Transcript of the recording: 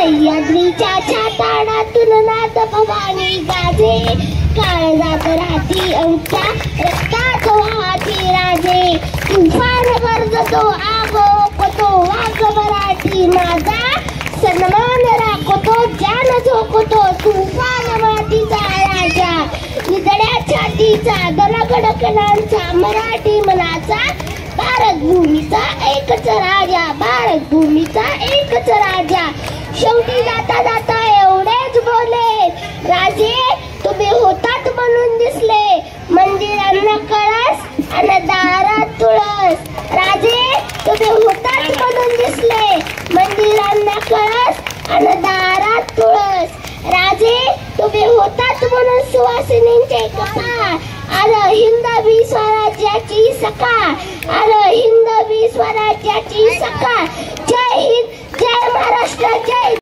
सह्याद्रीच्या छाताडातून नाद भवानी गाजे, काळजात राहती आमच्या रक्तात वाहती राजे. तुफान गरजतो आगोपतो वाघ मराठी माझा, सन्मान राखतो जान झोकतो तुफान मातीचा राजा. निजड्या छातीचा दणकड कणांचा मराठी मनाचा, भारत भूमीचा एकच राजा, भारत भूमीचा एकच राजा. शेवटी जाता जाता एवढेच बोले, राजे तुम्ही होतात म्हणून दिसले, मंदिरांना कळस आणि दारात तुळस. राजे तुम्ही होतात म्हणून दिसले, मंदिरांना कळस आणि दारात तुळस. राजे तुम्ही होतात म्हणून सुवासिनींचे कपाळ, आलं हिंदवी स्वराज्याची सकाळ, आलं हिंदवी स्वराज्याची सकाळ. जय हिंद, जय महाराष्ट्र, जय